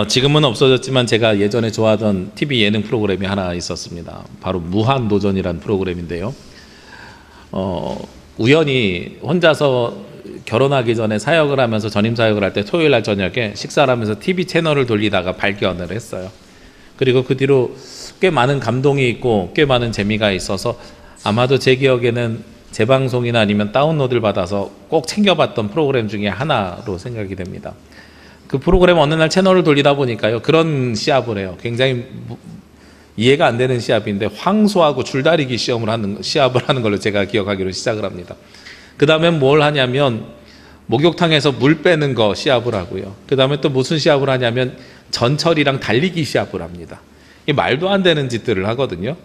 지금은 없어졌지만 제가 예전에 좋아하던 TV 예능 프로그램이 하나 있었습니다. 바로 무한도전이라는 프로그램인데요. 우연히 혼자서 결혼하기 전에 사역을 하면서 전임 사역을 할 때 토요일 날 저녁에 식사를 하면서 TV 채널을 돌리다가 발견을 했어요. 그리고 그 뒤로 꽤 많은 감동이 있고 꽤 많은 재미가 있어서 아마도 제 기억에는 재방송이나 아니면 다운로드를 받아서 꼭 챙겨봤던 프로그램 중에 하나로 생각이 됩니다. 그 프로그램 어느 날 채널을 돌리다 보니까요, 그런 시합을 해요. 굉장히 이해가 안 되는 시합인데 황소하고 줄다리기 시합을 하는 걸로 제가 기억하기로 시작을 합니다. 그 다음에 뭘 하냐면 목욕탕에서 물 빼는 거 시합을 하고요. 그 다음에 또 무슨 시합을 하냐면 전철이랑 달리기 시합을 합니다. 이 말도 안 되는 짓들을 하거든요.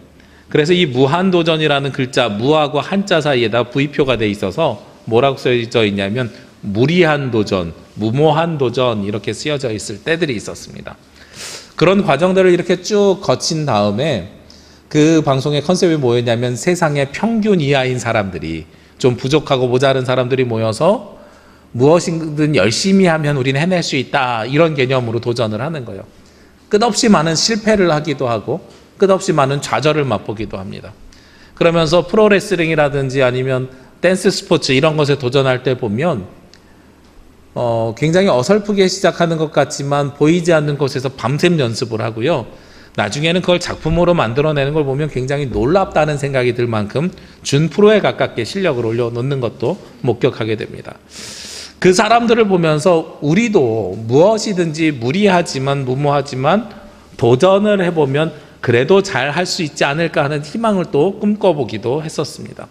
그래서 이 무한도전이라는 글자, 무하고 한자 사이에다 V표가 돼 있어서 뭐라고 써져 있냐면 무리한 도전, 무모한 도전 이렇게 쓰여져 있을 때들이 있었습니다. 그런 과정들을 이렇게 쭉 거친 다음에 그 방송의 컨셉이 뭐였냐면 세상의 평균 이하인 사람들이, 좀 부족하고 모자른 사람들이 모여서 무엇이든 열심히 하면 우리는 해낼 수 있다, 이런 개념으로 도전을 하는 거예요. 끝없이 많은 실패를 하기도 하고 끝없이 많은 좌절을 맛보기도 합니다. 그러면서 프로레슬링이라든지 아니면 댄스 스포츠 이런 것에 도전할 때 보면 굉장히 어설프게 시작하는 것 같지만 보이지 않는 곳에서 밤샘 연습을 하고요. 나중에는 그걸 작품으로 만들어내는 걸 보면 굉장히 놀랍다는 생각이 들 만큼 준 프로에 가깝게 실력을 올려놓는 것도 목격하게 됩니다. 그 사람들을 보면서 우리도 무엇이든지 무리하지만 무모하지만 도전을 해보면 그래도 잘 할 수 있지 않을까 하는 희망을 또 꿈꿔보기도 했었습니다.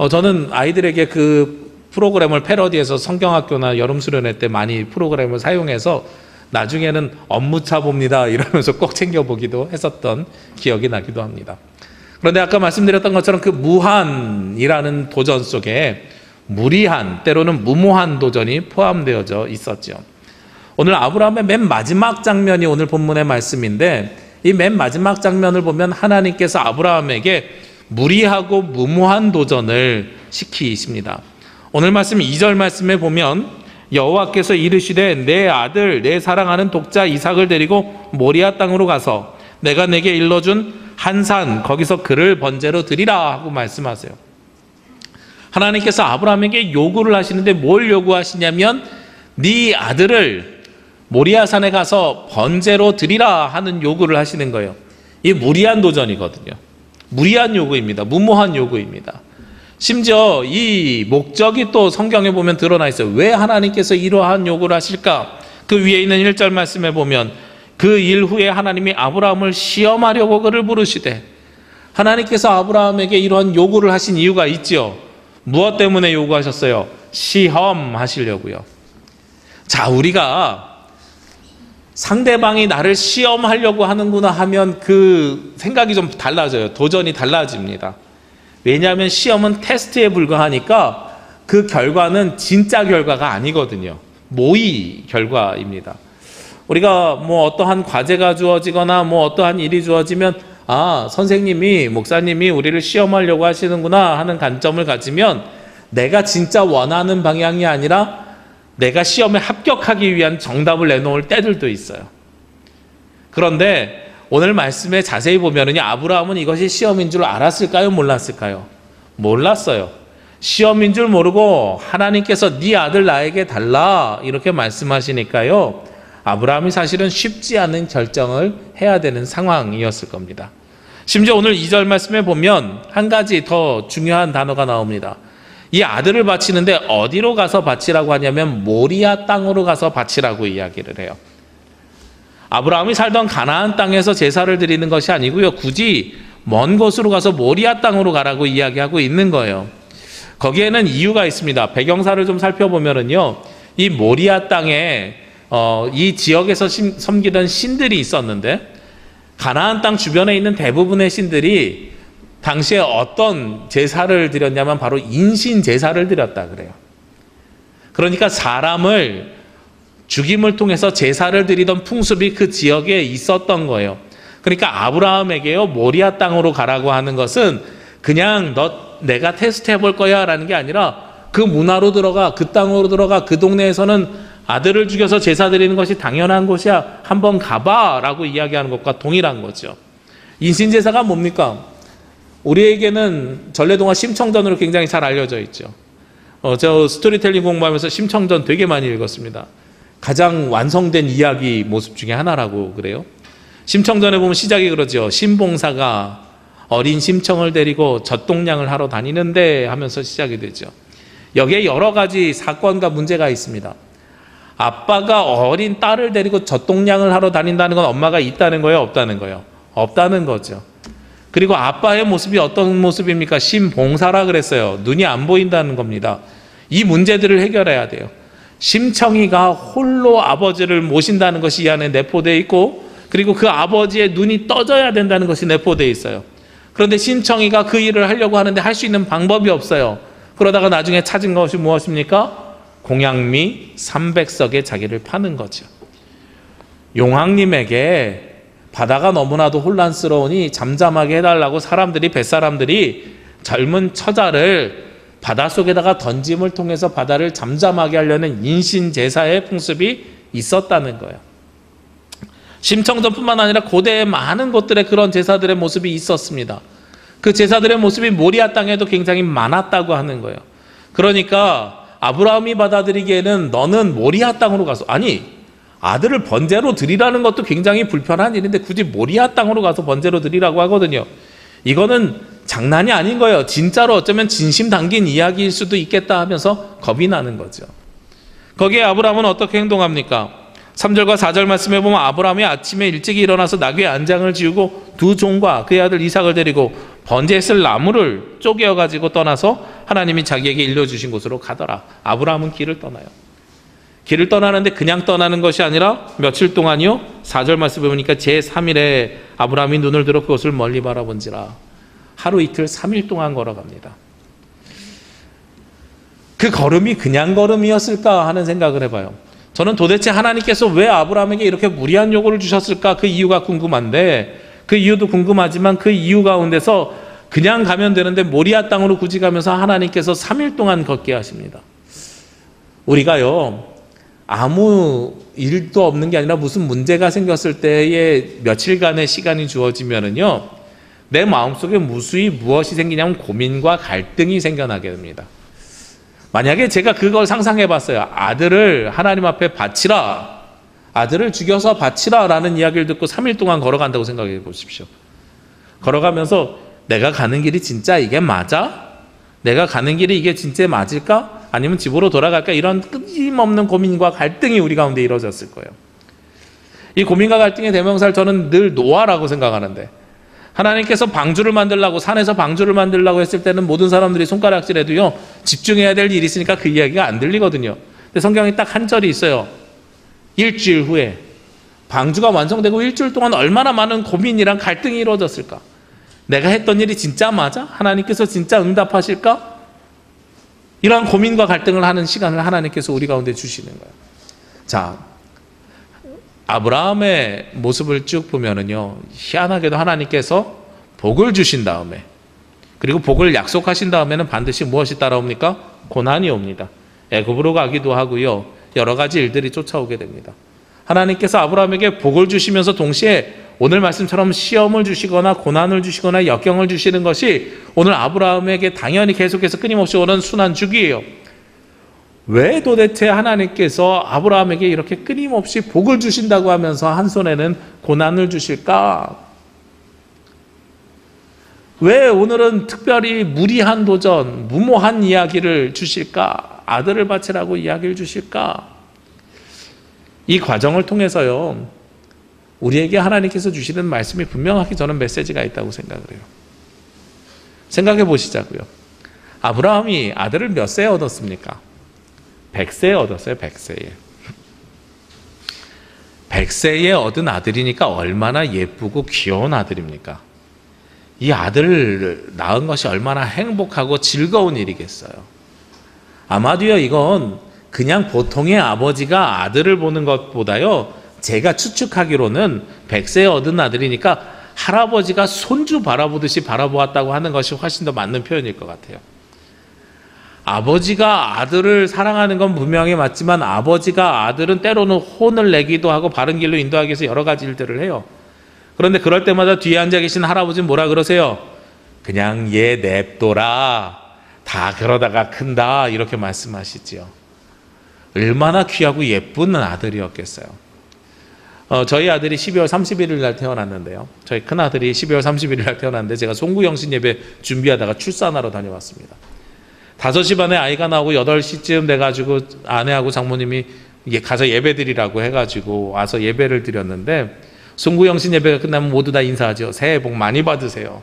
저는 아이들에게 그 프로그램을 패러디해서 성경학교나 여름수련회 때 많이 프로그램을 사용해서 나중에는 업무차 봅니다 이러면서 꼭 챙겨보기도 했었던 기억이 나기도 합니다. 그런데 아까 말씀드렸던 것처럼 그 무한이라는 도전 속에 무리한, 때로는 무모한 도전이 포함되어져 있었죠. 오늘 아브라함의 맨 마지막 장면이 오늘 본문의 말씀인데, 이 맨 마지막 장면을 보면 하나님께서 아브라함에게 무리하고 무모한 도전을 시키십니다. 오늘 말씀 2절 말씀에 보면 여호와께서 이르시되 내 아들 내 사랑하는 독자 이삭을 데리고 모리아 땅으로 가서 내가 내게 일러준 한 산 거기서 그를 번제로 드리라 하고 말씀하세요. 하나님께서 아브라함에게 요구를 하시는데 뭘 요구하시냐면 네 아들을 모리아산에 가서 번제로 드리라 하는 요구를 하시는 거예요. 이 무리한 도전이거든요. 무리한 요구입니다. 무모한 요구입니다. 심지어 이 목적이 또 성경에 보면 드러나 있어요. 왜 하나님께서 이러한 요구를 하실까? 그 위에 있는 1절 말씀에 보면 그 일 후에 하나님이 아브라함을 시험하려고 그를 부르시되, 하나님께서 아브라함에게 이러한 요구를 하신 이유가 있죠. 무엇 때문에 요구하셨어요? 시험하시려고요. 자, 우리가 상대방이 나를 시험하려고 하는구나 하면 그 생각이 좀 달라져요. 도전이 달라집니다. 왜냐하면 시험은 테스트에 불과하니까 그 결과는 진짜 결과가 아니거든요. 모의 결과입니다. 우리가 뭐 어떠한 과제가 주어지거나 뭐 어떠한 일이 주어지면 선생님이, 목사님이 우리를 시험하려고 하시는구나 하는 관점을 가지면 내가 진짜 원하는 방향이 아니라 내가 시험에 합격하기 위한 정답을 내놓을 때들도 있어요. 그런데 오늘 말씀에 자세히 보면은 아브라함은 이것이 시험인 줄 알았을까요? 몰랐을까요? 몰랐어요. 시험인 줄 모르고 하나님께서 네 아들 나에게 달라 이렇게 말씀하시니까요, 아브라함이 사실은 쉽지 않은 결정을 해야 되는 상황이었을 겁니다. 심지어 오늘 2절 말씀에 보면 한 가지 더 중요한 단어가 나옵니다. 이 아들을 바치는데 어디로 가서 바치라고 하냐면 모리아 땅으로 가서 바치라고 이야기를 해요. 아브라함이 살던 가나안 땅에서 제사를 드리는 것이 아니고요, 굳이 먼 곳으로 가서 모리아 땅으로 가라고 이야기하고 있는 거예요. 거기에는 이유가 있습니다. 배경사를 좀 살펴보면은요, 이 모리아 땅에 이 지역에서 섬기던 신들이 있었는데, 가나안 땅 주변에 있는 대부분의 신들이 당시에 어떤 제사를 드렸냐면 바로 인신 제사를 드렸다 그래요. 그러니까 사람을 죽임을 통해서 제사를 드리던 풍습이 그 지역에 있었던 거예요. 그러니까 아브라함에게요, 모리아 땅으로 가라고 하는 것은 그냥 내가 테스트 해볼 거야 라는 게 아니라 그 문화로 들어가, 그 땅으로 들어가, 그 동네에서는 아들을 죽여서 제사 드리는 것이 당연한 것이야. 한번 가봐 라고 이야기하는 것과 동일한 거죠. 인신제사가 뭡니까? 우리에게는 전래동화 심청전으로 굉장히 잘 알려져 있죠. 저 스토리텔링 공부하면서 심청전 되게 많이 읽었습니다. 가장 완성된 이야기 모습 중에 하나라고 그래요. 심청전에 보면 시작이 그러죠. 신봉사가 어린 심청을 데리고 젖동량을 하러 다니는데 하면서 시작이 되죠. 여기에 여러 가지 사건과 문제가 있습니다. 아빠가 어린 딸을 데리고 젖동량을 하러 다닌다는 건 엄마가 있다는 거예요? 없다는 거예요? 없다는 거죠. 그리고 아빠의 모습이 어떤 모습입니까? 신봉사라 그랬어요. 눈이 안 보인다는 겁니다. 이 문제들을 해결해야 돼요. 심청이가 홀로 아버지를 모신다는 것이 이 안에 내포되어 있고, 그리고 그 아버지의 눈이 떠져야 된다는 것이 내포되어 있어요. 그런데 심청이가 그 일을 하려고 하는데 할 수 있는 방법이 없어요. 그러다가 나중에 찾은 것이 무엇입니까? 공양미 300석에 자기를 파는 거죠. 용왕님에게 바다가 너무나도 혼란스러우니 잠잠하게 해달라고 뱃사람들이 젊은 처자를 바닷속에다가 던짐을 통해서 바다를 잠잠하게 하려는 인신제사의 풍습이 있었다는 거예요. 심청전뿐만 아니라 고대의 많은 곳들에 그런 제사들의 모습이 있었습니다. 그 제사들의 모습이 모리아 땅에도 굉장히 많았다고 하는 거예요. 그러니까 아브라함이 받아들이기에는 너는 모리아 땅으로 가서, 아니 아들을 번제로 드리라는 것도 굉장히 불편한 일인데 굳이 모리아 땅으로 가서 번제로 드리라고 하거든요. 이거는 장난이 아닌 거예요. 진짜로 어쩌면 진심 담긴 이야기일 수도 있겠다 하면서 겁이 나는 거죠. 거기에 아브라함은 어떻게 행동합니까? 3절과 4절 말씀에 보면 아브라함이 아침에 일찍 일어나서 나귀의 안장을 지우고 두 종과 그의 아들 이삭을 데리고 번제했을 나무를 쪼개어 가지고 떠나서 하나님이 자기에게 일러주신 곳으로 가더라. 아브라함은 길을 떠나요. 길을 떠나는데 그냥 떠나는 것이 아니라 며칠 동안이요? 4절 말씀에 보니까 제3일에 아브라함이 눈을 들어 그것을 멀리 바라본지라. 하루 이틀 3일 동안 걸어갑니다. 그 걸음이 그냥 걸음이었을까 하는 생각을 해봐요. 저는 도대체 하나님께서 왜 아브라함에게 이렇게 무리한 요구를 주셨을까? 그 이유가 궁금한데, 그 이유도 궁금하지만 그 이유 가운데서 그냥 가면 되는데 모리아 땅으로 굳이 가면서 하나님께서 3일 동안 걷게 하십니다. 우리가요, 아무 일도 없는 게 아니라 무슨 문제가 생겼을 때에 며칠간의 시간이 주어지면은요, 내 마음속에 무수히 무엇이 생기냐면 고민과 갈등이 생겨나게 됩니다. 만약에 제가 그걸 상상해 봤어요. 아들을 하나님 앞에 바치라, 아들을 죽여서 바치라 라는 이야기를 듣고 3일 동안 걸어간다고 생각해 보십시오. 걸어가면서 내가 가는 길이 진짜 이게 맞아? 내가 가는 길이 이게 진짜 맞을까? 아니면 집으로 돌아갈까? 이런 끊임없는 고민과 갈등이 우리 가운데 이루어졌을 거예요. 이 고민과 갈등의 대명사를 저는 늘 노아라고 생각하는데, 하나님께서 방주를 만들라고, 산에서 방주를 만들라고 했을 때는 모든 사람들이 손가락질해도요, 집중해야 될 일이 있으니까 그 이야기가 안 들리거든요. 근데 성경에 딱 한 절이 있어요. 일주일 후에 방주가 완성되고 일주일 동안 얼마나 많은 고민이랑 갈등이 이루어졌을까? 내가 했던 일이 진짜 맞아? 하나님께서 진짜 응답하실까? 이러한 고민과 갈등을 하는 시간을 하나님께서 우리 가운데 주시는 거예요. 자, 아브라함의 모습을 쭉 보면은요, 희한하게도 하나님께서 복을 주신 다음에, 그리고 복을 약속하신 다음에는 반드시 무엇이 따라옵니까? 고난이 옵니다. 애굽으로 가기도 하고요, 여러 가지 일들이 쫓아오게 됩니다. 하나님께서 아브라함에게 복을 주시면서 동시에 오늘 말씀처럼 시험을 주시거나 고난을 주시거나 역경을 주시는 것이 오늘 아브라함에게 당연히 계속해서 끊임없이 오는 순환 주기예요. 왜 도대체 하나님께서 아브라함에게 이렇게 끊임없이 복을 주신다고 하면서 한 손에는 고난을 주실까? 왜 오늘은 특별히 무리한 도전, 무모한 이야기를 주실까? 아들을 바치라고 이야기를 주실까? 이 과정을 통해서요, 우리에게 하나님께서 주시는 말씀이 분명하게 저는 메시지가 있다고 생각을 해요. 생각해 보시자고요. 아브라함이 아들을 몇 세에 얻었습니까? 100세에 얻었어요. 100세에. 100세에 얻은 아들이니까 얼마나 예쁘고 귀여운 아들입니까? 이 아들을 낳은 것이 얼마나 행복하고 즐거운 일이겠어요. 아마도요, 이건 그냥 보통의 아버지가 아들을 보는 것보다요, 제가 추측하기로는 100세에 얻은 아들이니까 할아버지가 손주 바라보듯이 바라보았다고 하는 것이 훨씬 더 맞는 표현일 것 같아요. 아버지가 아들을 사랑하는 건 분명히 맞지만 아버지가 아들은 때로는 혼을 내기도 하고 바른 길로 인도하기 위해서 여러 가지 일들을 해요. 그런데 그럴 때마다 뒤에 앉아 계신 할아버지는 뭐라 그러세요? 그냥 얘 냅둬라. 다 그러다가 큰다. 이렇게 말씀하시지요. 얼마나 귀하고 예쁜 아들이었겠어요. 저희 아들이 12월 31일 날 태어났는데요. 저희 큰아들이 12월 31일 날 태어났는데 제가 송구영신 예배 준비하다가 출산하러 다녀왔습니다. 5시 반에 아이가 나오고 8시쯤 돼가지고 아내하고 장모님이 가서 예배드리라고 해가지고 와서 예배를 드렸는데 송구영신 예배가 끝나면 모두 다 인사하죠. 새해 복 많이 받으세요.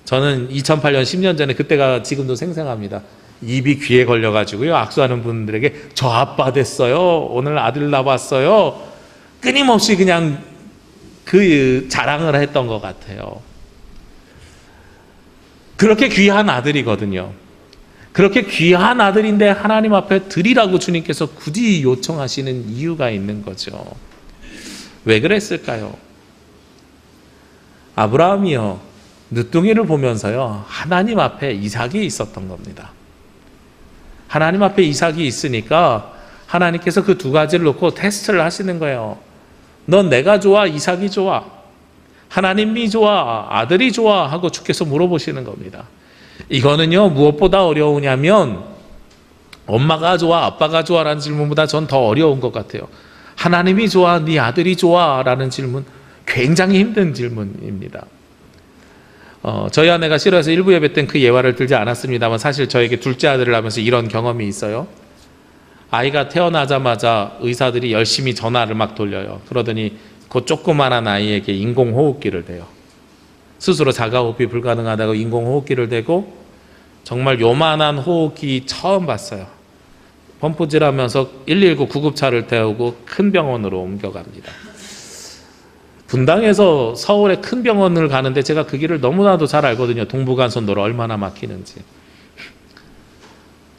저는 2008년 10년 전에 그때가 지금도 생생합니다. 입이 귀에 걸려가지고요. 악수하는 분들에게 저 아빠 됐어요. 오늘 아들 낳았어요. 끊임없이 그냥 그 자랑을 했던 것 같아요. 그렇게 귀한 아들이거든요. 그렇게 귀한 아들인데 하나님 앞에 드리라고 주님께서 굳이 요청하시는 이유가 있는 거죠. 왜 그랬을까요? 아브라함이요, 늦둥이를 보면서요, 하나님 앞에 이삭이 있었던 겁니다. 하나님 앞에 이삭이 있으니까 하나님께서 그 2가지를 놓고 테스트를 하시는 거예요. 넌 내가 좋아, 이삭이 좋아? 하나님이 좋아, 아들이 좋아? 하고 주께서 물어보시는 겁니다. 이거는요, 무엇보다 어려우냐면 엄마가 좋아, 아빠가 좋아? 라는 질문보다 전 더 어려운 것 같아요. 하나님이 좋아, 네 아들이 좋아? 라는 질문, 굉장히 힘든 질문입니다. 저희 아내가 싫어해서 일부 예배 땐 그 예화를 들지 않았습니다만 사실 저에게 둘째 아들을 하면서 이런 경험이 있어요. 아이가 태어나자마자 의사들이 열심히 전화를 막 돌려요. 그러더니 그 조그만한 아이에게 인공호흡기를 대요. 스스로 자가호흡이 불가능하다고 인공호흡기를 대고 정말 요만한 호흡기 처음 봤어요. 펌프질하면서 119 구급차를 태우고 큰 병원으로 옮겨갑니다. 분당에서 서울의 큰 병원을 가는데 제가 그 길을 너무나도 잘 알거든요. 동부간선도로 얼마나 막히는지.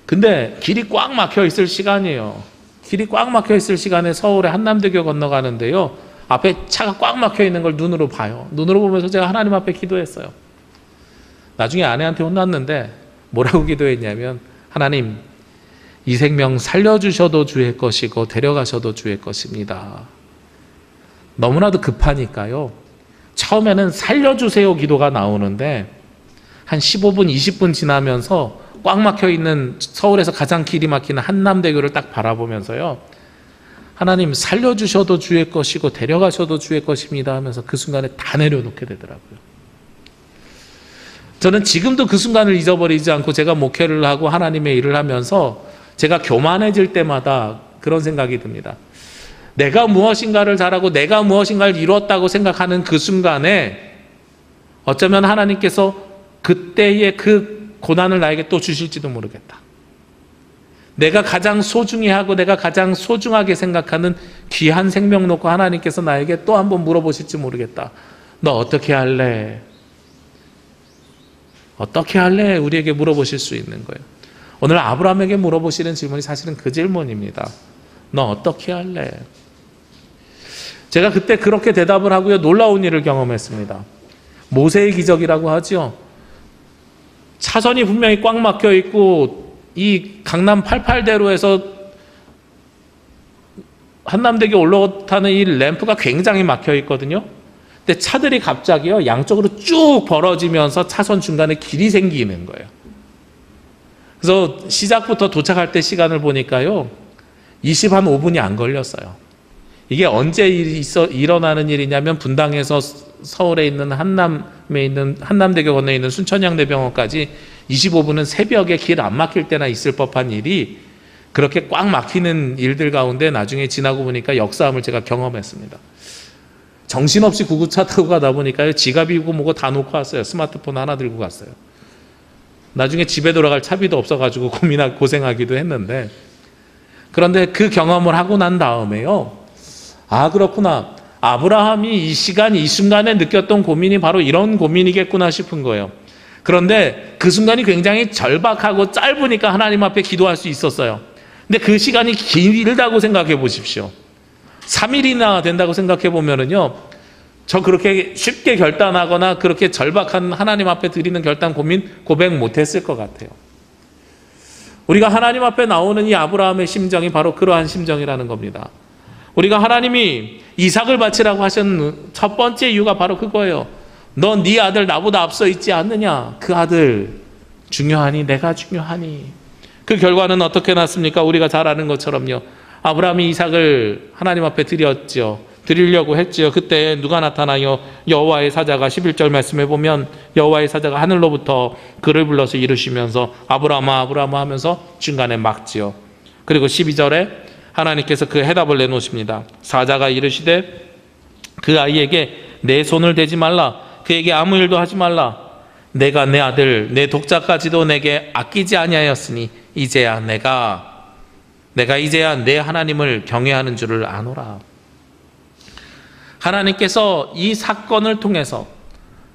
근데 길이 꽉 막혀 있을 시간이에요. 길이 꽉 막혀 있을 시간에 서울의 한남대교 건너가는데요, 앞에 차가 꽉 막혀 있는 걸 눈으로 봐요. 눈으로 보면서 제가 하나님 앞에 기도했어요. 나중에 아내한테 혼났는데 뭐라고 기도했냐면, 하나님, 이 생명 살려주셔도 주의 것이고 데려가셔도 주의 것입니다. 너무나도 급하니까요, 처음에는 살려주세요 기도가 나오는데 한 15분 20분 지나면서 꽉 막혀 있는 서울에서 가장 길이 막히는 한남대교를 딱 바라보면서요, 하나님 살려주셔도 주의 것이고 데려가셔도 주의 것입니다 하면서 그 순간에 다 내려놓게 되더라고요. 저는 지금도 그 순간을 잊어버리지 않고 제가 목회를 하고 하나님의 일을 하면서 제가 교만해질 때마다 그런 생각이 듭니다. 내가 무엇인가를 잘하고 내가 무엇인가를 이루었다고 생각하는 그 순간에 어쩌면 하나님께서 그때의 그 고난을 나에게 또 주실지도 모르겠다. 내가 가장 소중히 하고 내가 가장 소중하게 생각하는 귀한 생명 놓고 하나님께서 나에게 또 한번 물어보실지 모르겠다. 너 어떻게 할래? 어떻게 할래? 우리에게 물어보실 수 있는 거예요. 오늘 아브라함에게 물어보시는 질문이 사실은 그 질문입니다. 너 어떻게 할래? 제가 그때 그렇게 대답을 하고요, 놀라운 일을 경험했습니다. 모세의 기적이라고 하죠. 차선이 분명히 꽉 막혀 있고 이 강남 88대로에서 한남대교 올라타는 이 램프가 굉장히 막혀 있거든요. 근데 차들이 갑자기요, 양쪽으로 쭉 벌어지면서 차선 중간에 길이 생기는 거예요. 그래서 시작부터 도착할 때 시간을 보니까요, 25분이 안 걸렸어요. 이게 언제 일어나는 일이냐면 분당에서 서울에 있는 한남대교 건너에 있는 순천향대병원까지 25분은 새벽에 길 안 막힐 때나 있을 법한 일이 그렇게 꽉 막히는 일들 가운데 나중에 지나고 보니까 역사함을 제가 경험했습니다. 정신없이 구급차 타고 가다 보니까요, 지갑이고 뭐고 다 놓고 왔어요. 스마트폰 하나 들고 갔어요. 나중에 집에 돌아갈 차비도 없어가지고 고생하기도 했는데, 그런데 그 경험을 하고 난 다음에요, 아 그렇구나, 아브라함이 이 시간 이 순간에 느꼈던 고민이 바로 이런 고민이겠구나 싶은 거예요. 그런데 그 순간이 굉장히 절박하고 짧으니까 하나님 앞에 기도할 수 있었어요. 근데 그 시간이 길다고 생각해 보십시오. 3일이나 된다고 생각해 보면은요, 저 그렇게 쉽게 결단하거나 그렇게 절박한 하나님 앞에 드리는 결단 고민 고백 못했을 것 같아요. 우리가 하나님 앞에 나오는 이 아브라함의 심정이 바로 그러한 심정이라는 겁니다. 우리가 하나님이 이삭을 바치라고 하신 첫 번째 이유가 바로 그거예요. 너 네 아들 나보다 앞서 있지 않느냐? 그 아들 중요하니 내가 중요하니. 그 결과는 어떻게 났습니까? 우리가 잘 아는 것처럼요. 아브라함이 이삭을 하나님 앞에 드리려고 했지요. 그때 누가 나타나요? 여호와의 사자가 11절 말씀에 보면 여호와의 사자가 하늘로부터 그를 불러서 이르시면서 아브라함아 아브라함아 하면서 중간에 막지요. 그리고 12절에 하나님께서 그 해답을 내놓으십니다. 사자가 이르시되 그 아이에게 내 손을 대지 말라. 그에게 아무 일도 하지 말라. 내가 내 아들 내 독자까지도 내게 아끼지 아니하였으니 이제야 내가 이제야 내 하나님을 경외하는 줄을 아노라. 하나님께서 이 사건을 통해서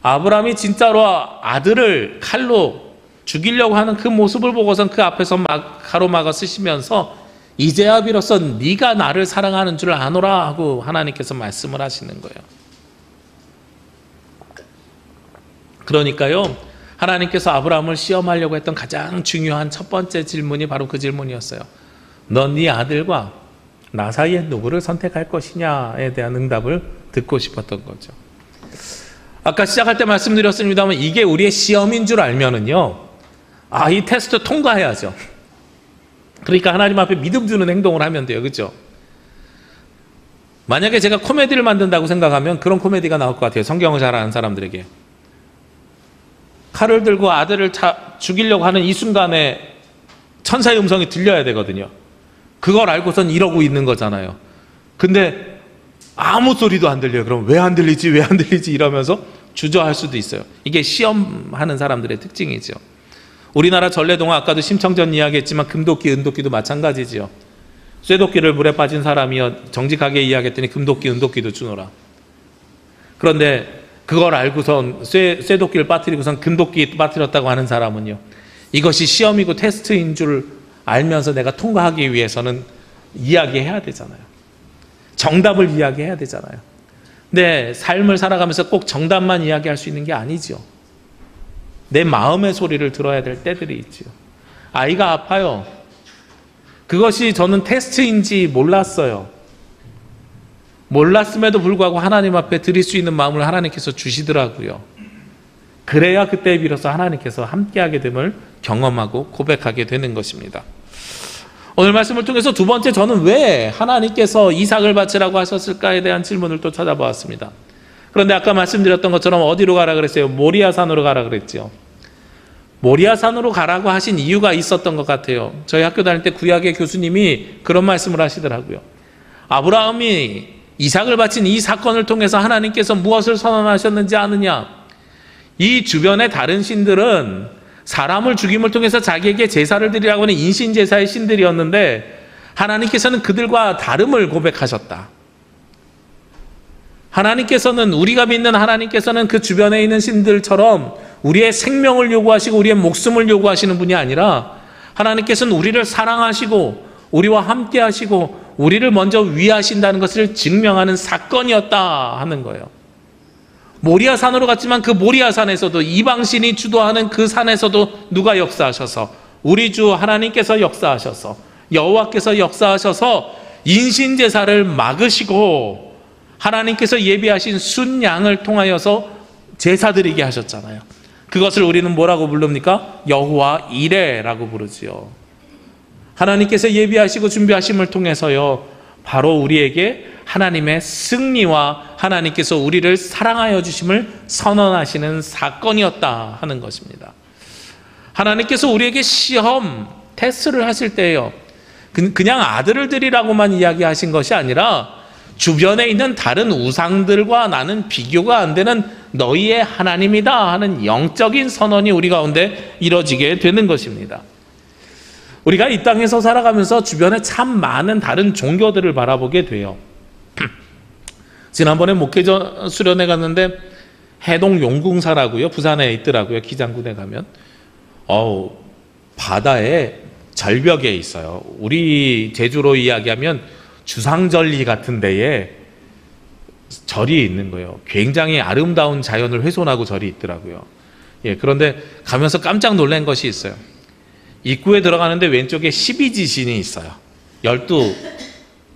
아브라함이 진짜로 아들을 칼로 죽이려고 하는 그 모습을 보고선 그 앞에서 가로막아 쓰시면서 이제야 비로소 네가 나를 사랑하는 줄 아노라 하고 하나님께서 말씀을 하시는 거예요. 그러니까요, 하나님께서 아브라함을 시험하려고 했던 가장 중요한 첫 번째 질문이 바로 그 질문이었어요. 넌 네 아들과 나 사이에 누구를 선택할 것이냐에 대한 응답을 듣고 싶었던 거죠. 아까 시작할 때 말씀드렸습니다만 이게 우리의 시험인 줄 알면은요, 이 테스트 통과해야죠. 그러니까 하나님 앞에 믿음 주는 행동을 하면 돼요. 그렇죠? 만약에 제가 코미디를 만든다고 생각하면 그런 코미디가 나올 것 같아요. 성경을 잘 아는 사람들에게. 칼을 들고 아들을 죽이려고 하는 이 순간에 천사의 음성이 들려야 되거든요. 그걸 알고선 이러고 있는 거잖아요. 근데 아무 소리도 안 들려요. 그럼 왜 안 들리지? 왜 안 들리지? 이러면서 주저할 수도 있어요. 이게 시험하는 사람들의 특징이죠. 우리나라 전래동화 아까도 심청전 이야기했지만 금도끼, 은도끼도 마찬가지지요. 쇠도끼를 물에 빠진 사람이요 정직하게 이야기했더니 금도끼, 은도끼도 주노라. 그런데 그걸 알고선 쇠도끼를 빠뜨리고선 금도끼 빠뜨렸다고 하는 사람은요, 이것이 시험이고 테스트인 줄 알면서 내가 통과하기 위해서는 이야기해야 되잖아요. 정답을 이야기해야 되잖아요. 근데 삶을 살아가면서 꼭 정답만 이야기할 수 있는 게 아니죠. 내 마음의 소리를 들어야 될 때들이 있죠. 아이가 아파요. 그것이 저는 테스트인지 몰랐어요. 몰랐음에도 불구하고 하나님 앞에 드릴 수 있는 마음을 하나님께서 주시더라고요. 그래야 그때 비로소 하나님께서 함께하게 됨을 경험하고 고백하게 되는 것입니다. 오늘 말씀을 통해서 두 번째, 저는 왜 하나님께서 이삭을 바치라고 하셨을까에 대한 질문을 또 찾아보았습니다. 그런데 아까 말씀드렸던 것처럼 어디로 가라 그랬어요? 모리아산으로 가라 그랬죠. 모리아산으로 가라고 하신 이유가 있었던 것 같아요. 저희 학교 다닐 때 구약의 교수님이 그런 말씀을 하시더라고요. 아브라함이 이삭을 바친 이 사건을 통해서 하나님께서 무엇을 선언하셨는지 아느냐? 이 주변의 다른 신들은 사람을 죽임을 통해서 자기에게 제사를 드리라고 하는 인신제사의 신들이었는데 하나님께서는 그들과 다름을 고백하셨다. 하나님께서는, 우리가 믿는 하나님께서는 그 주변에 있는 신들처럼 우리의 생명을 요구하시고 우리의 목숨을 요구하시는 분이 아니라 하나님께서는 우리를 사랑하시고 우리와 함께 하시고 우리를 먼저 위하신다는 것을 증명하는 사건이었다 하는 거예요. 모리아산으로 갔지만 그 모리아산에서도, 이방신이 주도하는 그 산에서도 누가 역사하셔서, 우리 주 하나님께서 역사하셔서, 여호와께서 역사하셔서 인신제사를 막으시고 하나님께서 예비하신 순양을 통하여서 제사드리게 하셨잖아요. 그것을 우리는 뭐라고 부릅니까? 여호와 이레라고 부르지요. 하나님께서 예비하시고 준비하심을 통해서요, 바로 우리에게 하나님의 승리와 하나님께서 우리를 사랑하여 주심을 선언하시는 사건이었다 하는 것입니다. 하나님께서 우리에게 시험, 테스트를 하실 때요, 그냥 아들을 드리라고만 이야기하신 것이 아니라 주변에 있는 다른 우상들과 나는 비교가 안 되는 너희의 하나님이다 하는 영적인 선언이 우리 가운데 이루어지게 되는 것입니다. 우리가 이 땅에서 살아가면서 주변에 참 많은 다른 종교들을 바라보게 돼요. 지난번에 목회자 수련회 갔는데 해동 용궁사라고요, 부산에 있더라고요. 기장군에 가면 바다에 절벽에 있어요. 우리 제주로 이야기하면 주상절리 같은 데에 절이 있는 거예요. 굉장히 아름다운 자연을 훼손하고 절이 있더라고요. 그런데 가면서 깜짝 놀란 것이 있어요. 입구에 들어가는데 왼쪽에 12지신이 있어요.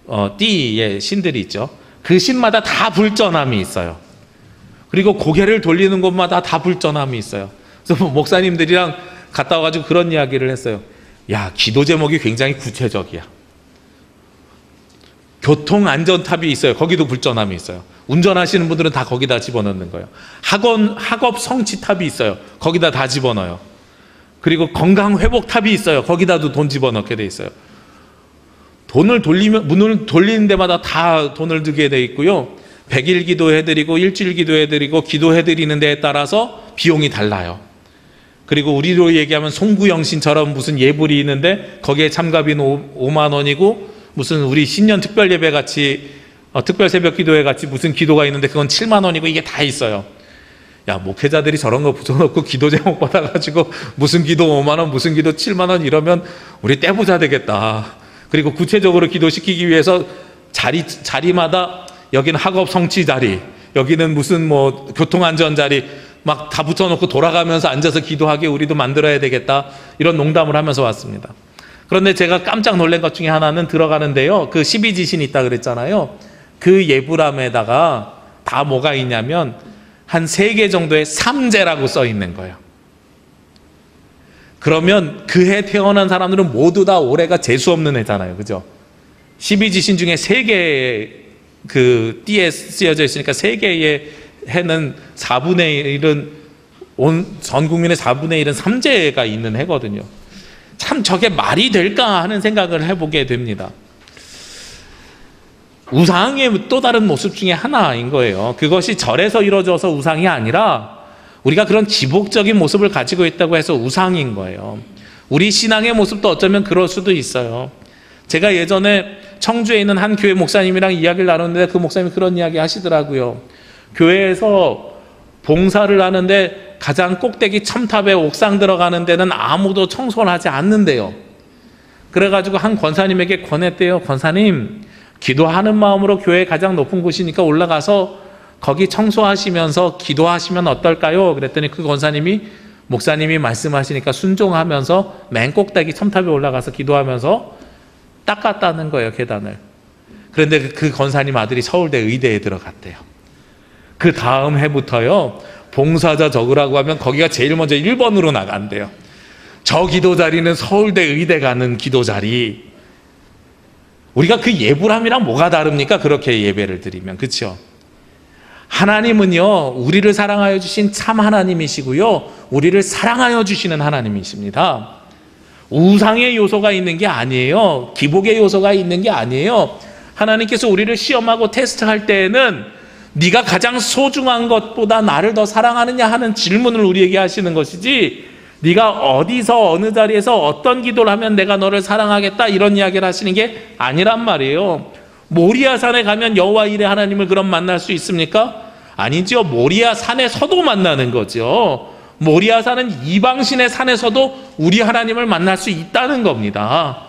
12띠의 신들이 있죠. 그 신마다 다 불전함이 있어요. 그리고 고개를 돌리는 곳마다 다 불전함이 있어요. 그래서 목사님들이랑 갔다 와가지고 그런 이야기를 했어요. 야, 기도 제목이 굉장히 구체적이야. 교통안전탑이 있어요. 거기도 불전함이 있어요. 운전하시는 분들은 다 거기다 집어넣는 거예요. 학업 성취탑이 있어요. 거기다 다 집어넣어요. 그리고 건강회복탑이 있어요. 거기다도 돈 집어넣게 돼 있어요. 문을 돌리는 데마다 다 돈을 들게 돼 있고요. 100일 기도해드리고 일주일 기도해드리고 기도해드리는 데에 따라서 비용이 달라요. 그리고 우리로 얘기하면 송구영신처럼 무슨 예불이 있는데 거기에 참가비는 5만 원이고 무슨 우리 신년 특별 예배 같이 특별 새벽 기도회 같이 무슨 기도가 있는데 그건 7만 원이고 이게 다 있어요. 야, 목회자들이 저런 거 붙여놓고 기도 제목 받아가지고 무슨 기도 5만 원 무슨 기도 7만 원 이러면 우리 떼부자 되겠다. 그리고 구체적으로 기도시키기 위해서 자리마다 여기는 학업 성취 자리, 여기는 무슨 뭐 교통안전 자리 막 다 붙여놓고 돌아가면서 앉아서 기도하게 우리도 만들어야 되겠다. 이런 농담을 하면서 왔습니다. 그런데 제가 깜짝 놀란 것 중에 하나는 들어가는데요. 그 12지신이 있다 그랬잖아요. 그 예불함에다가 다 뭐가 있냐면 한 3개 정도의 삼재라고 써 있는 거예요. 그러면 그 해 태어난 사람들은 모두 다 올해가 재수없는 해잖아요. 그죠? 12지신 중에 3개의 그 띠에 쓰여져 있으니까 3개의 해는 4분의 1은 전 국민의 4분의 1은 삼재가 있는 해거든요. 참 저게 말이 될까 하는 생각을 해보게 됩니다. 우상의 또 다른 모습 중에 하나인 거예요. 그것이 절에서 이루어져서 우상이 아니라 우리가 그런 지복적인 모습을 가지고 있다고 해서 우상인 거예요. 우리 신앙의 모습도 어쩌면 그럴 수도 있어요. 제가 예전에 청주에 있는 한 교회 목사님이랑 이야기를 나눴는데 그 목사님이 그런 이야기 하시더라고요. 교회에서 봉사를 하는데 가장 꼭대기 첨탑에 옥상 들어가는 데는 아무도 청소를 하지 않는데요. 그래가지고 한 권사님에게 권했대요. 권사님, 기도하는 마음으로 교회 가장 높은 곳이니까 올라가서 거기 청소하시면서 기도하시면 어떨까요? 그랬더니 그 권사님이 목사님이 말씀하시니까 순종하면서 맨 꼭대기 첨탑에 올라가서 기도하면서 닦았다는 거예요, 계단을. 그런데 그 권사님 아들이 서울대 의대에 들어갔대요. 그 다음 해부터요, 봉사자 적으라고 하면 거기가 제일 먼저 1번으로 나간대요. 저 기도 자리는 서울대 의대 가는 기도 자리. 우리가 그 예불함이랑 뭐가 다릅니까? 그렇게 예배를 드리면. 그렇죠? 하나님은요, 우리를 사랑하여 주신 참 하나님이시고요, 우리를 사랑하여 주시는 하나님이십니다. 우상의 요소가 있는 게 아니에요. 기복의 요소가 있는 게 아니에요. 하나님께서 우리를 시험하고 테스트할 때에는 네가 가장 소중한 것보다 나를 더 사랑하느냐 하는 질문을 우리에게 하시는 것이지, 네가 어디서 어느 자리에서 어떤 기도를 하면 내가 너를 사랑하겠다 이런 이야기를 하시는 게 아니란 말이에요. 모리아 산에 가면 여호와 일의 하나님을 그럼 만날 수 있습니까? 아니죠. 모리아 산에서도 만나는 거죠. 모리아 산은 이방신의 산에서도 우리 하나님을 만날 수 있다는 겁니다.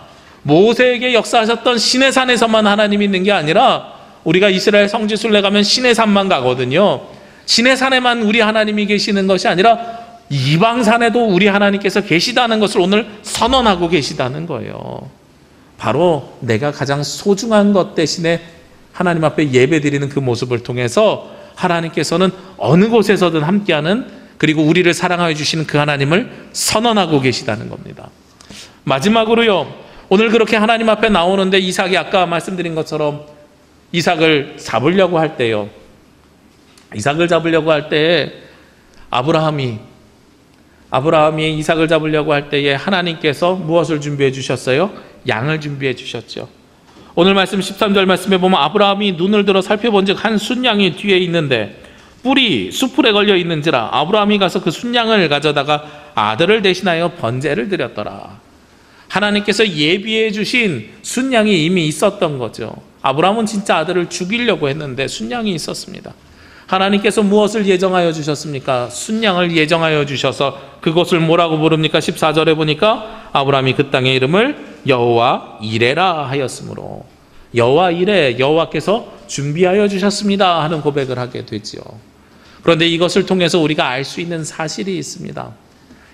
모세에게 역사하셨던 신의 산에서만 하나님이 있는 게 아니라 우리가 이스라엘 성지 순례 가면 신의 산만 가거든요. 신의 산에만 우리 하나님이 계시는 것이 아니라 이방 산에도 우리 하나님께서 계시다는 것을 오늘 선언하고 계시다는 거예요. 바로 내가 가장 소중한 것 대신에 하나님 앞에 예배드리는 그 모습을 통해서 하나님께서는 어느 곳에서든 함께하는, 그리고 우리를 사랑하여 주시는 그 하나님을 선언하고 계시다는 겁니다. 마지막으로요, 오늘 그렇게 하나님 앞에 나오는데 이삭이 아까 말씀드린 것처럼 이삭을 잡으려고 할 때요, 이삭을 잡으려고 할 때에 아브라함이 이삭을 잡으려고 할 때에 하나님께서 무엇을 준비해 주셨어요? 양을 준비해 주셨죠. 오늘 말씀 13절 말씀에 보면 아브라함이 눈을 들어 살펴본 즉 한 순양이 뒤에 있는데 뿔이 수풀에 걸려 있는지라 아브라함이 가서 그 순양을 가져다가 아들을 대신하여 번제를 드렸더라. 하나님께서 예비해 주신 순양이 이미 있었던 거죠. 아브라함은 진짜 아들을 죽이려고 했는데 순양이 있었습니다. 하나님께서 무엇을 예정하여 주셨습니까? 순양을 예정하여 주셔서 그것을 뭐라고 부릅니까? 14절에 보니까 아브라함이 그 땅의 이름을 여호와 이레라 하였으므로, 여호와 이레, 여호와께서 준비하여 주셨습니다 하는 고백을 하게 되죠. 그런데 이것을 통해서 우리가 알 수 있는 사실이 있습니다.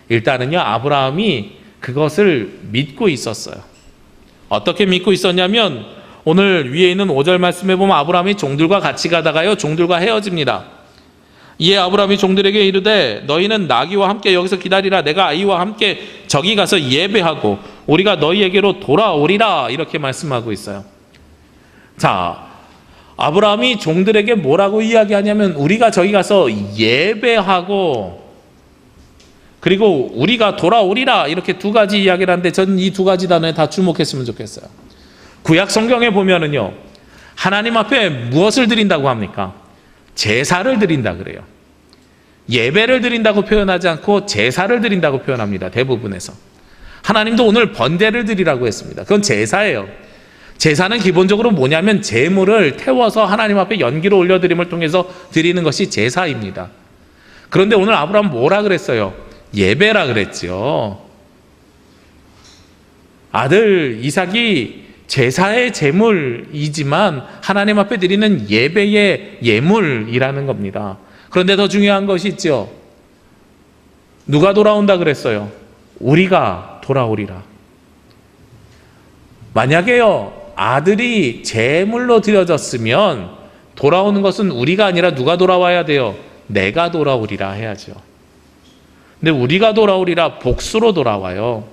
일단은요, 아브라함이 그것을 믿고 있었어요. 어떻게 믿고 있었냐면 오늘 위에 있는 5절 말씀에 보면 아브라함이 종들과 같이 가다가요 종들과 헤어집니다. 이에 아브라함이 종들에게 이르되 너희는 나귀와 함께 여기서 기다리라. 내가 아이와 함께 저기 가서 예배하고 우리가 너희에게로 돌아오리라. 이렇게 말씀하고 있어요. 자, 아브라함이 종들에게 뭐라고 이야기하냐면 우리가 저기 가서 예배하고 그리고 우리가 돌아오리라. 이렇게 두 가지 이야기를 하는데 저는 이 두 가지 단어에 다 주목했으면 좋겠어요. 구약 성경에 보면은요 하나님 앞에 무엇을 드린다고 합니까? 제사를 드린다 그래요. 예배를 드린다고 표현하지 않고 제사를 드린다고 표현합니다. 대부분에서. 하나님도 오늘 번제를 드리라고 했습니다. 그건 제사예요. 제사는 기본적으로 뭐냐면 제물을 태워서 하나님 앞에 연기로 올려드림을 통해서 드리는 것이 제사입니다. 그런데 오늘 아브라함 뭐라 그랬어요? 예배라 그랬죠. 아들 이삭이 제사의 제물이지만 하나님 앞에 드리는 예배의 예물이라는 겁니다. 그런데 더 중요한 것이 있죠. 누가 돌아온다 그랬어요? 우리가 돌아오리라. 만약에요 아들이 제물로 드려졌으면 돌아오는 것은 우리가 아니라 누가 돌아와야 돼요? 내가 돌아오리라 해야죠. 근데 우리가 돌아오리라 복수로 돌아와요.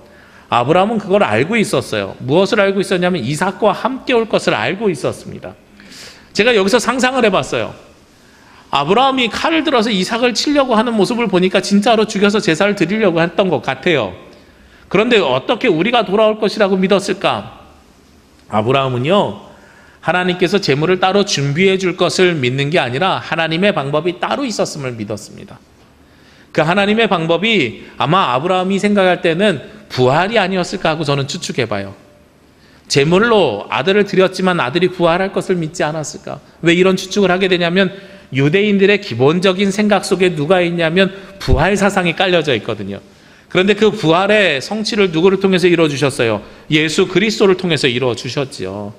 아브라함은 그걸 알고 있었어요. 무엇을 알고 있었냐면 이삭과 함께 올 것을 알고 있었습니다. 제가 여기서 상상을 해봤어요. 아브라함이 칼을 들어서 이삭을 치려고 하는 모습을 보니까 진짜로 죽여서 제사를 드리려고 했던 것 같아요. 그런데 어떻게 우리가 돌아올 것이라고 믿었을까? 아브라함은요 하나님께서 제물을 따로 준비해 줄 것을 믿는 게 아니라 하나님의 방법이 따로 있었음을 믿었습니다. 그 하나님의 방법이 아마 아브라함이 생각할 때는 부활이 아니었을까 하고 저는 추측해봐요. 제물로 아들을 드렸지만 아들이 부활할 것을 믿지 않았을까? 왜 이런 추측을 하게 되냐면 유대인들의 기본적인 생각 속에 누가 있냐면 부활 사상이 깔려져 있거든요. 그런데 그 부활의 성취를 누구를 통해서 이루어주셨어요? 예수 그리스도를 통해서 이루어주셨지요.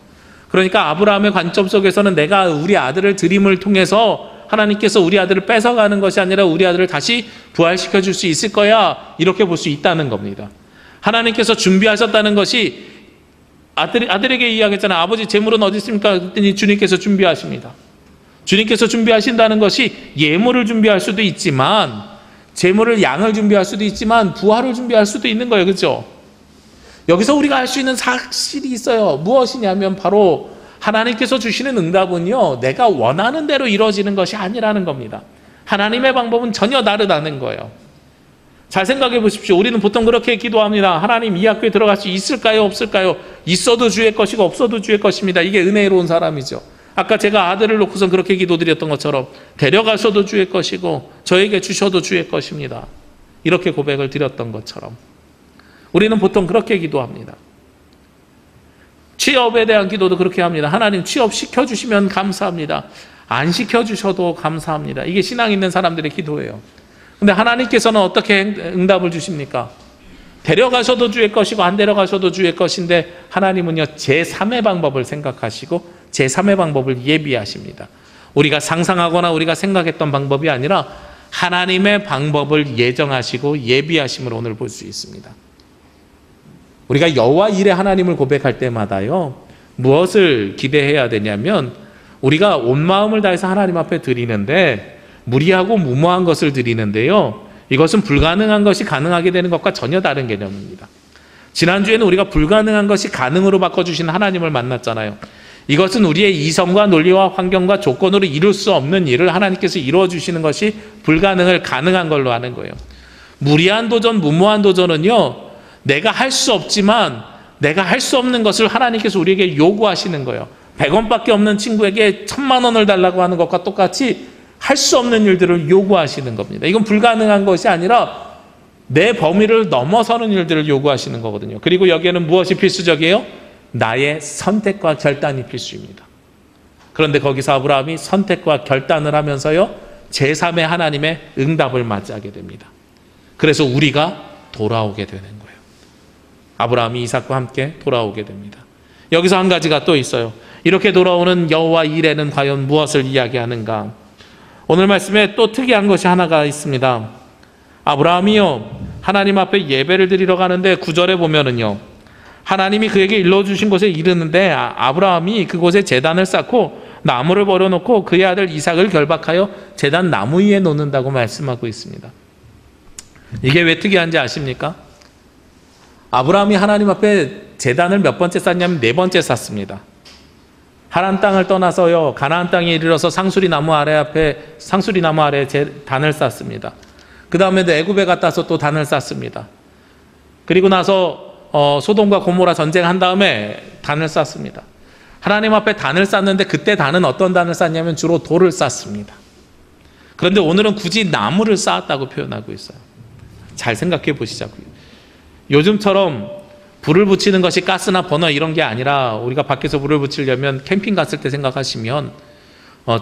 그러니까 아브라함의 관점 속에서는 내가 우리 아들을 드림을 통해서 하나님께서 우리 아들을 뺏어가는 것이 아니라 우리 아들을 다시 부활시켜 줄 수 있을 거야, 이렇게 볼 수 있다는 겁니다. 하나님께서 준비하셨다는 것이 아들에게 이야기했잖아요. 아버지 제물은 어디 있습니까? 그랬더니 주님께서 준비하십니다. 주님께서 준비하신다는 것이 예물을 준비할 수도 있지만 제물을 양을 준비할 수도 있지만 부활을 준비할 수도 있는 거예요. 그렇죠? 여기서 우리가 알 수 있는 사실이 있어요. 무엇이냐면 바로 하나님께서 주시는 응답은요 내가 원하는 대로 이루어지는 것이 아니라는 겁니다. 하나님의 방법은 전혀 다르다는 거예요. 잘 생각해 보십시오. 우리는 보통 그렇게 기도합니다. 하나님 이 학교에 들어갈 수 있을까요? 없을까요? 있어도 주의 것이고 없어도 주의 것입니다. 이게 은혜로운 사람이죠. 아까 제가 아들을 놓고서 그렇게 기도드렸던 것처럼 데려가셔도 주의 것이고 저에게 주셔도 주의 것입니다. 이렇게 고백을 드렸던 것처럼 우리는 보통 그렇게 기도합니다. 취업에 대한 기도도 그렇게 합니다. 하나님 취업시켜주시면 감사합니다. 안 시켜주셔도 감사합니다. 이게 신앙 있는 사람들의 기도예요. 근데 하나님께서는 어떻게 응답을 주십니까? 데려가셔도 주의 것이고 안 데려가셔도 주의 것인데 하나님은요 제3의 방법을 생각하시고 제3의 방법을 예비하십니다. 우리가 상상하거나 우리가 생각했던 방법이 아니라 하나님의 방법을 예정하시고 예비하심을 오늘 볼 수 있습니다. 우리가 여호와 일의 하나님을 고백할 때마다요 무엇을 기대해야 되냐면 우리가 온 마음을 다해서 하나님 앞에 드리는데 무리하고 무모한 것을 드리는데요 이것은 불가능한 것이 가능하게 되는 것과 전혀 다른 개념입니다. 지난주에는 우리가 불가능한 것이 가능으로 바꿔주신 하나님을 만났잖아요. 이것은 우리의 이성과 논리와 환경과 조건으로 이룰 수 없는 일을 하나님께서 이루어주시는 것이 불가능을 가능한 걸로 하는 거예요. 무리한 도전, 무모한 도전은요 내가 할 수 없지만 내가 할 수 없는 것을 하나님께서 우리에게 요구하시는 거예요. 100원밖에 없는 친구에게 1000만 원을 달라고 하는 것과 똑같이 할 수 없는 일들을 요구하시는 겁니다. 이건 불가능한 것이 아니라 내 범위를 넘어서는 일들을 요구하시는 거거든요. 그리고 여기에는 무엇이 필수적이에요? 나의 선택과 결단이 필수입니다. 그런데 거기서 아브라함이 선택과 결단을 하면서요 제3의 하나님의 응답을 맞이하게 됩니다. 그래서 우리가 돌아오게 되는 거예요. 아브라함이 이삭과 함께 돌아오게 됩니다. 여기서 한 가지가 또 있어요. 이렇게 돌아오는 여호와 일에는 과연 무엇을 이야기하는가? 오늘 말씀에 또 특이한 것이 하나가 있습니다. 아브라함이요 하나님 앞에 예배를 드리러 가는데 9절에 보면은요, 하나님이 그에게 일러주신 곳에 이르는데 아브라함이 그곳에 제단을 쌓고 나무를 버려놓고 그의 아들 이삭을 결박하여 제단 나무 위에 놓는다고 말씀하고 있습니다. 이게 왜 특이한지 아십니까? 아브라함이 하나님 앞에 제단을 몇 번째 쌓냐면 4번째 쌓습니다. 하란 땅을 떠나서요, 가나안 땅에 이르러서 상수리 나무 아래에 단을 쌓습니다. 그 다음에 애굽에 갔다서 또 단을 쌓습니다. 그리고 나서 소돔과 고모라 전쟁한 다음에 단을 쌓습니다. 하나님 앞에 단을 쌓는데 그때 단은 어떤 단을 쌓냐면 주로 돌을 쌓습니다. 그런데 오늘은 굳이 나무를 쌓았다고 표현하고 있어요. 잘 생각해 보시자고요. 요즘처럼 불을 붙이는 것이 가스나 버너 이런 게 아니라 우리가 밖에서 불을 붙이려면 캠핑 갔을 때 생각하시면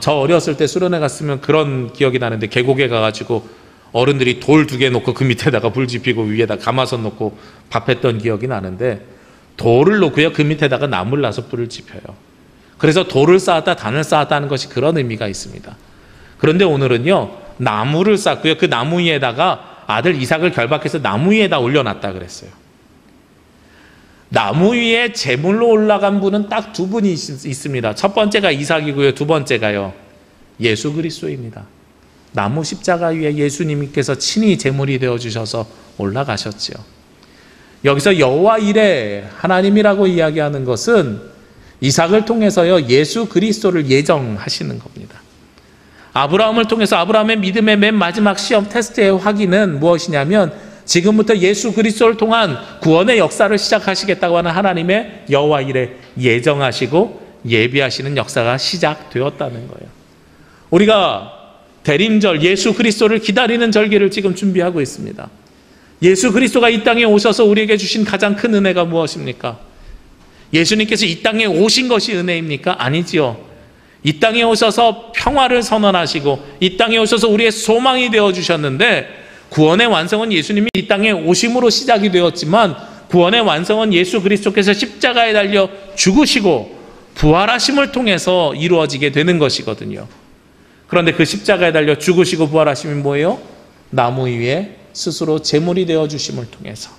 저 어렸을 때 수련회 갔으면 그런 기억이 나는데 계곡에 가가지고 어른들이 돌 2개 놓고 그 밑에다가 불 지피고 위에다 가마솥 놓고 밥했던 기억이 나는데 돌을 놓고요 그 밑에다가 나무를 놔서 불을 지펴요. 그래서 돌을 쌓았다 단을 쌓았다는 것이 그런 의미가 있습니다. 그런데 오늘은요 나무를 쌓고요 그 나무 위에다가 아들 이삭을 결박해서 나무 위에다 올려놨다 그랬어요. 나무 위에 제물로 올라간 분은 딱 2분이 있습니다. 첫 번째가 이삭이고요. 2번째가요. 예수 그리스도입니다. 나무 십자가 위에 예수님께서 친히 제물이 되어주셔서 올라가셨지요. 여기서 여호와 이레 하나님이라고 이야기하는 것은 이삭을 통해서요. 예수 그리스도를 예정하시는 겁니다. 아브라함을 통해서 아브라함의 믿음의 맨 마지막 시험 테스트의 확인은 무엇이냐면 지금부터 예수 그리스도를 통한 구원의 역사를 시작하시겠다고 하는 하나님의 여호와 이레 예정하시고 예비하시는 역사가 시작되었다는 거예요. 우리가 대림절 예수 그리스도를 기다리는 절기를 지금 준비하고 있습니다. 예수 그리스도가 이 땅에 오셔서 우리에게 주신 가장 큰 은혜가 무엇입니까? 예수님께서 이 땅에 오신 것이 은혜입니까? 아니지요. 이 땅에 오셔서 평화를 선언하시고 이 땅에 오셔서 우리의 소망이 되어주셨는데 구원의 완성은 예수님이 이 땅에 오심으로 시작이 되었지만 구원의 완성은 예수 그리스도께서 십자가에 달려 죽으시고 부활하심을 통해서 이루어지게 되는 것이거든요. 그런데 그 십자가에 달려 죽으시고 부활하심이 뭐예요? 나무 위에 스스로 제물이 되어주심을 통해서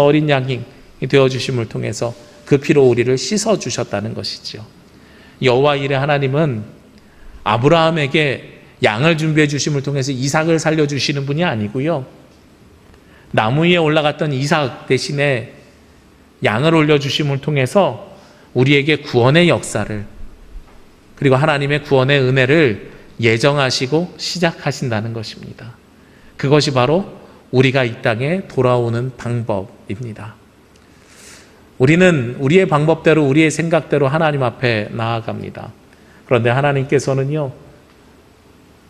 어린 양이 되어주심을 통해서 그 피로 우리를 씻어주셨다는 것이죠. 여호와 이레 하나님은 아브라함에게 양을 준비해 주심을 통해서 이삭을 살려주시는 분이 아니고요. 나무 위에 올라갔던 이삭 대신에 양을 올려주심을 통해서 우리에게 구원의 역사를 그리고 하나님의 구원의 은혜를 예정하시고 시작하신다는 것입니다. 그것이 바로 우리가 이 땅에 돌아오는 방법입니다. 우리는 우리의 방법대로 우리의 생각대로 하나님 앞에 나아갑니다. 그런데 하나님께서는요.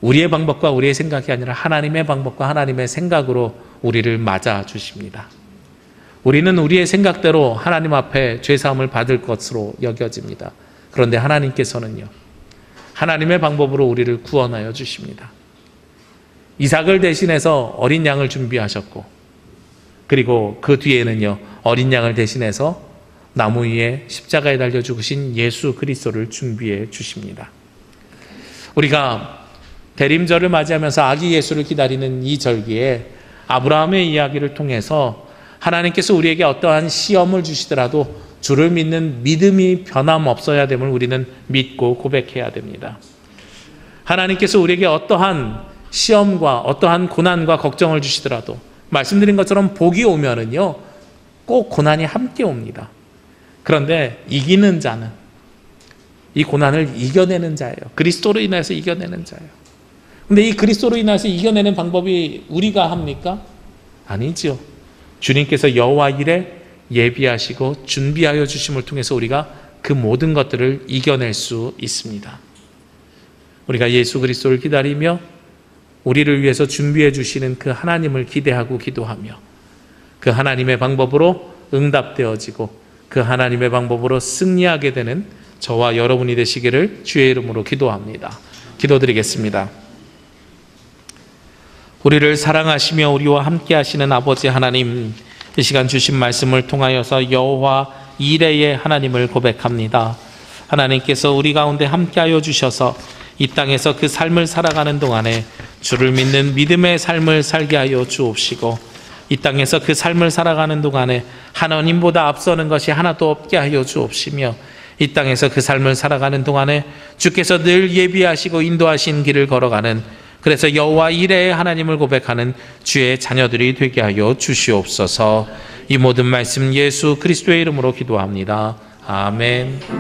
우리의 방법과 우리의 생각이 아니라 하나님의 방법과 하나님의 생각으로 우리를 맞아주십니다. 우리는 우리의 생각대로 하나님 앞에 죄사함을 받을 것으로 여겨집니다. 그런데 하나님께서는요. 하나님의 방법으로 우리를 구원하여 주십니다. 이삭을 대신해서 어린 양을 준비하셨고 그리고 그 뒤에는요. 어린 양을 대신해서 나무 위에 십자가에 달려 죽으신 예수 그리스도를 준비해 주십니다. 우리가 대림절을 맞이하면서 아기 예수를 기다리는 이 절기에 아브라함의 이야기를 통해서 하나님께서 우리에게 어떠한 시험을 주시더라도 주를 믿는 믿음이 변함없어야 됨을 우리는 믿고 고백해야 됩니다. 하나님께서 우리에게 어떠한 시험과 어떠한 고난과 걱정을 주시더라도 말씀드린 것처럼 복이 오면은요 꼭 고난이 함께 옵니다. 그런데 이기는 자는 이 고난을 이겨내는 자예요. 그리스도로 인해서 이겨내는 자예요. 근데 이 그리스도로 인해서 이겨내는 방법이 우리가 합니까? 아니죠. 주님께서 여호와 이레 예비하시고 준비하여 주심을 통해서 우리가 그 모든 것들을 이겨낼 수 있습니다. 우리가 예수 그리스도를 기다리며 우리를 위해서 준비해 주시는 그 하나님을 기대하고 기도하며 그 하나님의 방법으로 응답되어지고 그 하나님의 방법으로 승리하게 되는 저와 여러분이 되시기를 주의 이름으로 기도합니다. 기도드리겠습니다. 우리를 사랑하시며 우리와 함께 하시는 아버지 하나님, 이 시간 주신 말씀을 통하여서 여호와 이레의 하나님을 고백합니다. 하나님께서 우리 가운데 함께하여 주셔서 이 땅에서 그 삶을 살아가는 동안에 주를 믿는 믿음의 삶을 살게 하여 주옵시고 이 땅에서 그 삶을 살아가는 동안에 하나님보다 앞서는 것이 하나도 없게 하여 주옵시며 이 땅에서 그 삶을 살아가는 동안에 주께서 늘 예비하시고 인도하신 길을 걸어가는, 그래서 여호와 이레의 하나님을 고백하는 주의 자녀들이 되게 하여 주시옵소서. 이 모든 말씀 예수 그리스도의 이름으로 기도합니다. 아멘.